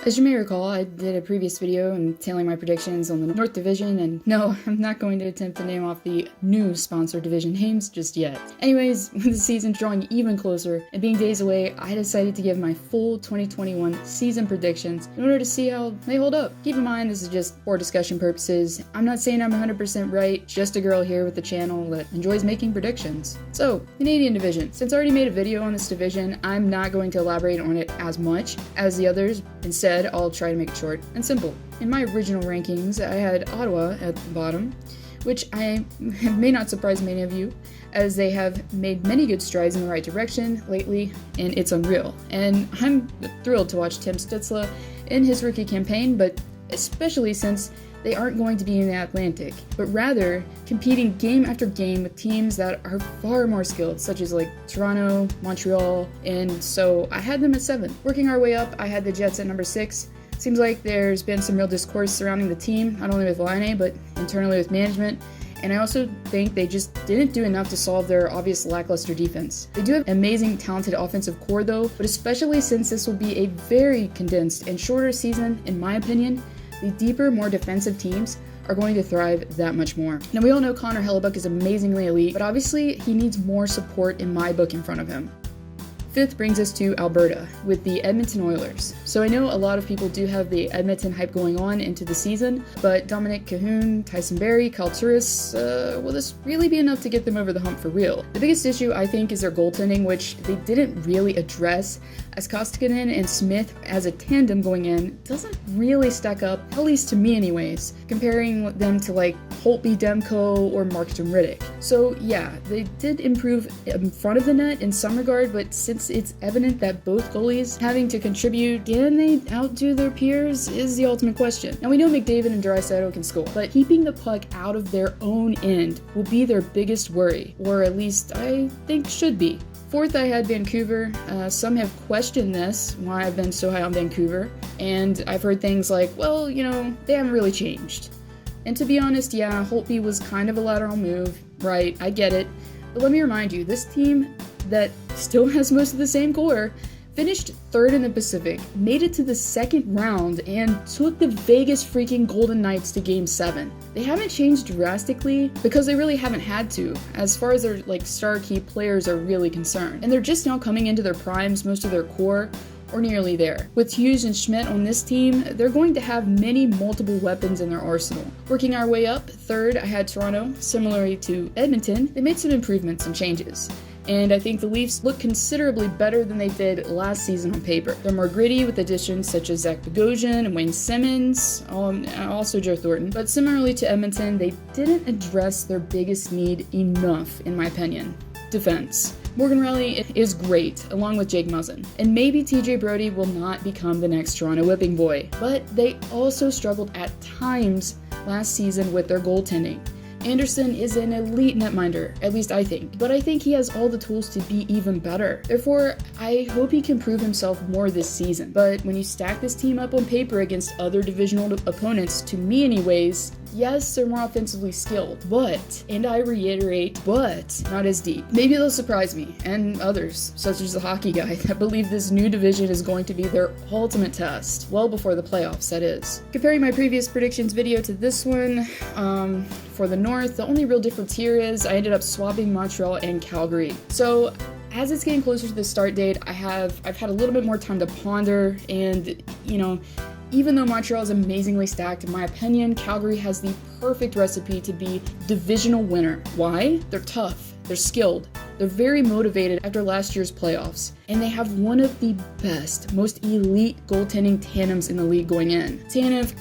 As you may recall, I did a previous video entailing my predictions on the North Division, and no, I'm not going to attempt to name off the new sponsor division names just yet. Anyways, with the season drawing even closer and being days away, I decided to give my full 2021 season predictions in order to see how they hold up. Keep in mind, this is just for discussion purposes. I'm not saying I'm 100% right, just a girl here with the channel that enjoys making predictions. So, Canadian Division. Since I already made a video on this division, I'm not going to elaborate on it as much as the others. Instead, I'll try to make it short and simple. In my original rankings, I had Ottawa at the bottom, which may not surprise many of you, as they have made many good strides in the right direction lately, and it's unreal. And I'm thrilled to watch Tim Stützle in his rookie campaign, but especially since they aren't going to be in the Atlantic, but rather competing game after game with teams that are far more skilled, such as like Toronto, Montreal, and so I had them at 7. Working our way up, I had the Jets at number 6. Seems like there's been some real discourse surrounding the team, not only with Laine, but internally with management, and I also think they just didn't do enough to solve their obvious lackluster defense. They do have an amazing, talented offensive core though, but especially since this will be a very condensed and shorter season, in my opinion, the deeper, more defensive teams are going to thrive that much more. Now, we all know Connor Hellebuck is amazingly elite, but obviously he needs more support in my book in front of him. 5th brings us to Alberta with the Edmonton Oilers. So I know a lot of people do have the Edmonton hype going on into the season, but Dominic Cahoon, Tyson Barrie, Kyle Turris, will this really be enough to get them over the hump for real? The biggest issue, I think, is their goaltending, which they didn't really address, as Koskinen and Smith as a tandem going in doesn't really stack up, at least to me anyways, comparing them to like Holtby Demko or Markstrom Riddick. So yeah, they did improve in front of the net in some regard, but since it's evident that both goalies having to contribute, can they outdo their peers is the ultimate question. Now we know McDavid and Draisaitl can score, but keeping the puck out of their own end will be their biggest worry, or at least I think should be. 4th, I had Vancouver. Some have questioned this, why I've been so high on Vancouver, and I've heard things like, well, you know, they haven't really changed. And to be honest, yeah, Holtby was kind of a lateral move, right, I get it, but let me remind you, this team that still has most of the same core finished 3rd in the Pacific, made it to the 2nd round, and took the Vegas freaking Golden Knights to Game 7. They haven't changed drastically because they really haven't had to, as far as their like star key players are really concerned. And they're just now coming into their primes, most of their core, or nearly there. With Hughes and Schmidt on this team, they're going to have many multiple weapons in their arsenal. Working our way up, 3rd, I had Toronto. Similarly to Edmonton, they made some improvements and changes. And I think the Leafs look considerably better than they did last season on paper. They're more gritty with additions such as Zach Bogosian and Wayne Simmons, also Joe Thornton. But similarly to Edmonton, they didn't address their biggest need enough, in my opinion: defense. Morgan Rielly is great, along with Jake Muzzin. And maybe TJ Brodie will not become the next Toronto whipping boy, but they also struggled at times last season with their goaltending. Anderson is an elite netminder, at least I think, but I think he has all the tools to be even better. Therefore, I hope he can prove himself more this season. But when you stack this team up on paper against other divisional opponents, to me anyways, yes, they're more offensively skilled, but, and I reiterate, but, not as deep. Maybe they'll surprise me, and others, such as the hockey guy, that believe this new division is going to be their ultimate test, well before the playoffs, that is. Comparing my previous predictions video to this one, for the North, the only real difference here is I ended up swapping Montreal and Calgary. So, as it's getting closer to the start date, I've had a little bit more time to ponder, and, you know, even though Montreal is amazingly stacked, in my opinion, Calgary has the perfect recipe to be divisional winner. Why? They're tough, they're skilled, they're very motivated after last year's playoffs, and they have one of the best, most elite goaltending tandems in the league going in. Tanev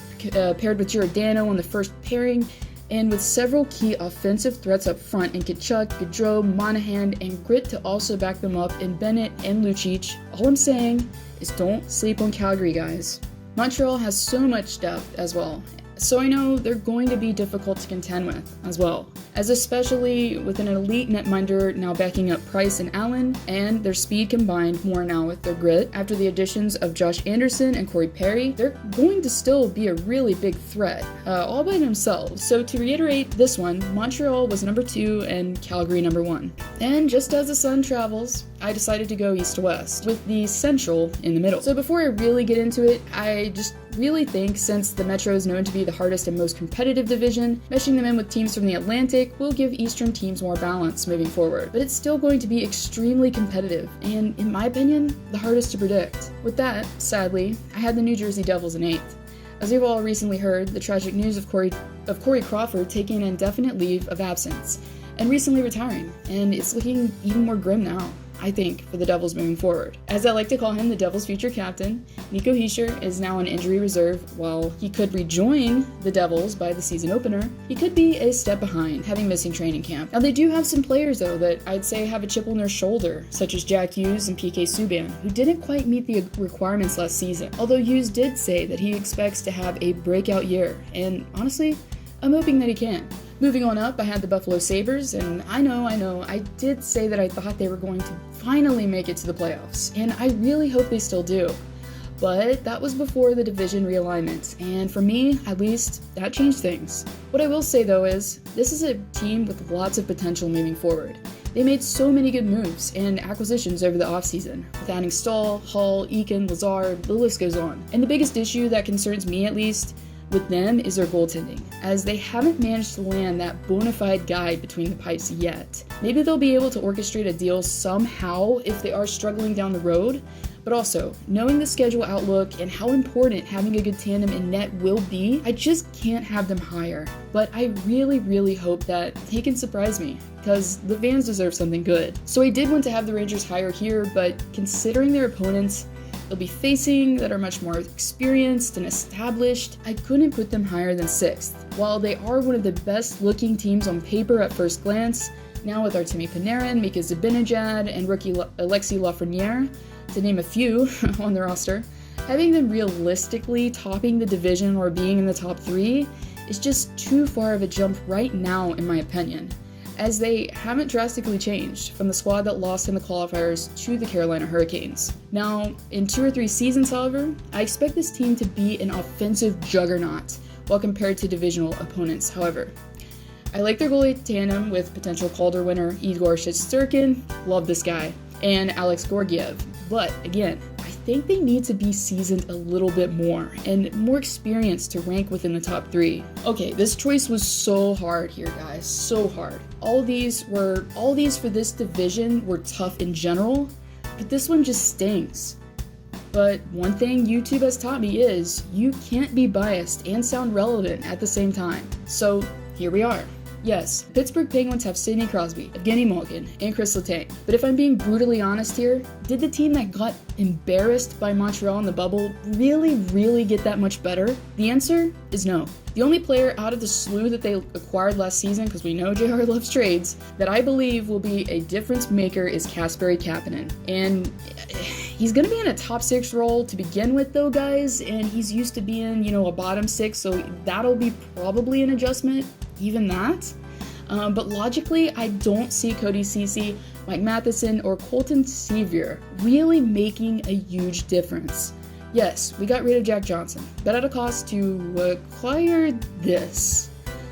paired with Giordano on the first pairing, and with several key offensive threats up front in Tkachuk, Gaudreau, Monahan, and grit to also back them up in Bennett and Lucic. All I'm saying is don't sleep on Calgary, guys. Montreal has so much depth as well, so I know they're going to be difficult to contend with as well, as especially with an elite netminder now backing up Price and Allen, and their speed combined more now with their grit. After the additions of Josh Anderson and Corey Perry, they're going to still be a really big threat, all by themselves. So to reiterate this one, Montreal was number 2 and Calgary number 1. And just as the sun travels, I decided to go east to west, with the Central in the middle. So before I really get into it, I just really think since the Metro is known to be the hardest and most competitive division, meshing them in with teams from the Atlantic will give Eastern teams more balance moving forward. But it's still going to be extremely competitive, and in my opinion, the hardest to predict. With that, sadly, I had the New Jersey Devils in 8th. As you've all recently heard, the tragic news of Corey Crawford taking an indefinite leave of absence and recently retiring, and it's looking even more grim now, I think, for the Devils moving forward. As I like to call him, the Devils' future captain, Nico Hischier is now on injury reserve. While he could rejoin the Devils by the season opener, he could be a step behind, having missing training camp. Now, they do have some players, though, that I'd say have a chip on their shoulder, such as Jack Hughes and PK Subban, who didn't quite meet the requirements last season. Although Hughes did say that he expects to have a breakout year, and honestly, I'm hoping that he can. Moving on up, I had the Buffalo Sabres, and I know, I did say that I thought they were going to finally make it to the playoffs, and I really hope they still do. But that was before the division realignment, and for me, at least, that changed things. What I will say though is, this is a team with lots of potential moving forward. They made so many good moves and acquisitions over the offseason, with adding Stahl, Hull, Eakin, Lazard, the list goes on. And the biggest issue that concerns me at least, with them is their goaltending, as they haven't managed to land that bona fide guy between the pipes yet. Maybe they'll be able to orchestrate a deal somehow if they are struggling down the road, but also, knowing the schedule outlook and how important having a good tandem in net will be, I just can't have them higher. But I really hope that they can surprise me, because the fans deserve something good. So I did want to have the Rangers higher here, but considering their opponents they'll be facing that are much more experienced and established, I couldn't put them higher than 6th. While they are one of the best looking teams on paper at first glance, now with Artemi Panarin, Mika Zibanejad, and rookie Alexis Lafreniere, to name a few on the roster, having them realistically topping the division or being in the top 3 is just too far of a jump right now in my opinion, as they haven't drastically changed from the squad that lost in the qualifiers to the Carolina Hurricanes. Now, in 2 or 3 seasons, however, I expect this team to be an offensive juggernaut while compared to divisional opponents, however. I like their goalie tandem with potential Calder winner Igor Shesterkin, love this guy, and Alex Georgiev, but again, I think they need to be seasoned a little bit more and more experienced to rank within the top 3. Okay, this choice was so hard here, guys, so hard. All these for this division were tough in general, but this one just stings. But one thing YouTube has taught me is you can't be biased and sound relevant at the same time. So here we are. Yes, Pittsburgh Penguins have Sidney Crosby, Evgeny Malkin, and Chris Letang. But if I'm being brutally honest here, did the team that got embarrassed by Montreal in the bubble really get that much better? The answer is no. The only player out of the slew that they acquired last season, because we know JR loves trades, that I believe will be a difference maker is Kasperi Kapanen. And he's going to be in a top 6 role to begin with though, guys, and he's used to being, a bottom 6, so that'll be probably an adjustment, even that. But logically, I don't see Cody Ceci, Mike Matheson, or Colton Sevier really making a huge difference. Yes, we got rid of Jack Johnson, but at a cost to acquire this.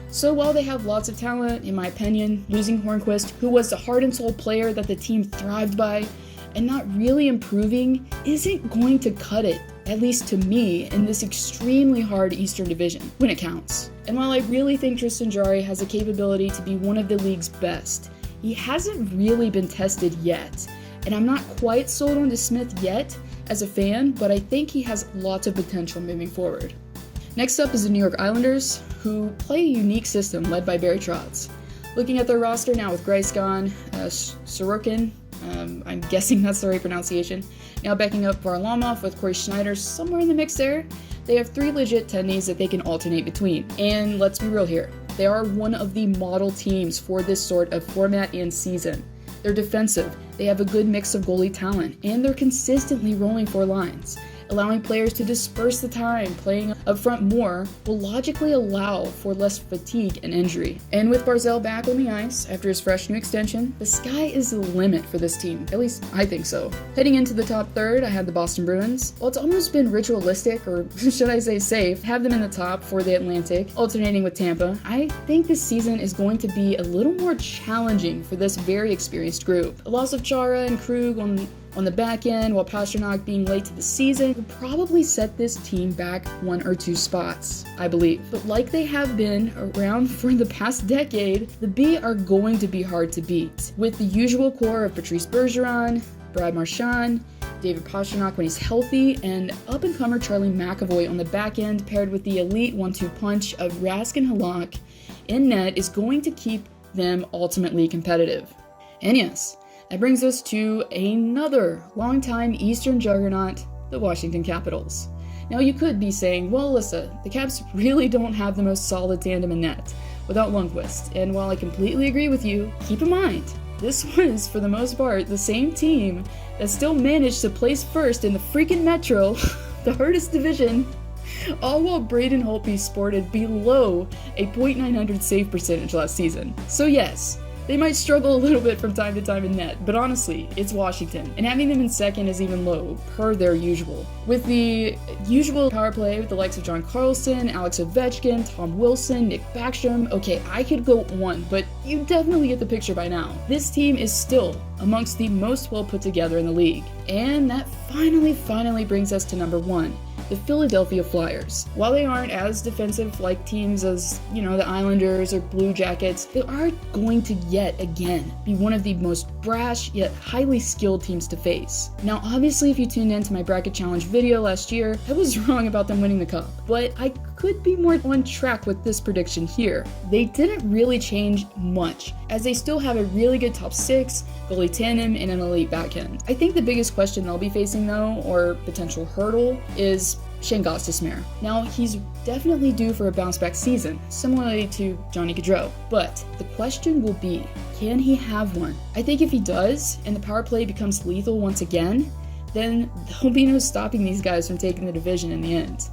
So while they have lots of talent, in my opinion, losing Hornquist, who was the heart and soul player that the team thrived by, and not really improving, isn't going to cut it, at least to me, in this extremely hard Eastern Division, when it counts. And while I really think Tristan Jarry has the capability to be one of the league's best, he hasn't really been tested yet, and I'm not quite sold on DeSmith yet as a fan, but I think he has lots of potential moving forward. Next up is the New York Islanders, who play a unique system led by Barry Trotz. Looking at their roster now with Greiss gone, Sorokin, I'm guessing that's the right pronunciation, now backing up Varlamov with Corey Schneider somewhere in the mix there, they have 3 legit tendies that they can alternate between. And let's be real here, they are one of the model teams for this sort of format and season. They're defensive, they have a good mix of goalie talent, and they're consistently rolling 4 lines. allowing players to disperse the time playing up front more will logically allow for less fatigue and injury. And with Barzal back on the ice after his fresh new extension, the sky is the limit for this team. At least I think so. Heading into the top third, I had the Boston Bruins. While it's almost been ritualistic, or should I say safe, have them in the top for the Atlantic, alternating with Tampa, I think this season is going to be a little more challenging for this very experienced group. The loss of Chara and Krug on the back end, while Pastrnak being late to the season, will probably set this team back 1 or 2 spots, I believe. But like they have been around for the past decade, the B are going to be hard to beat. With the usual core of Patrice Bergeron, Brad Marchand, David Pastrnak when he's healthy, and up-and-comer Charlie McAvoy on the back end, paired with the elite 1-2 punch of Rask and Halak in net, is going to keep them ultimately competitive. And yes, that brings us to another longtime Eastern juggernaut, the Washington Capitals. Now you could be saying, well, Alyssa, the Caps really don't have the most solid tandem in net without Lundqvist, and while I completely agree with you, keep in mind, this was, for the most part, the same team that still managed to place first in the freaking Metro, the hardest division, all while Braden Holtby sported below a .900 save percentage last season. So yes, they might struggle a little bit from time to time in net, but honestly, it's Washington, and having them in second is even low, per their usual. With the usual power play with the likes of John Carlson, Alex Ovechkin, Tom Wilson, Nick Backstrom, okay, I could go on, but you definitely get the picture by now. This team is still amongst the most well put together in the league. And that finally brings us to number 1. The Philadelphia Flyers. While they aren't as defensive-like teams as, the Islanders or Blue Jackets, they are going to yet again be one of the most brash yet highly skilled teams to face. Now, obviously, if you tuned into my bracket challenge video last year, I was wrong about them winning the cup, but I could be more on track with this prediction here. They didn't really change much, as they still have a really good top 6, goalie tandem, and an elite backhand. I think the biggest question they'll be facing though, or potential hurdle, is Shane Gostisbehere. Now, he's definitely due for a bounce-back season, similarly to Johnny Gaudreau. But the question will be, can he have one? I think if he does, and the power play becomes lethal once again, then there'll be no stopping these guys from taking the division in the end.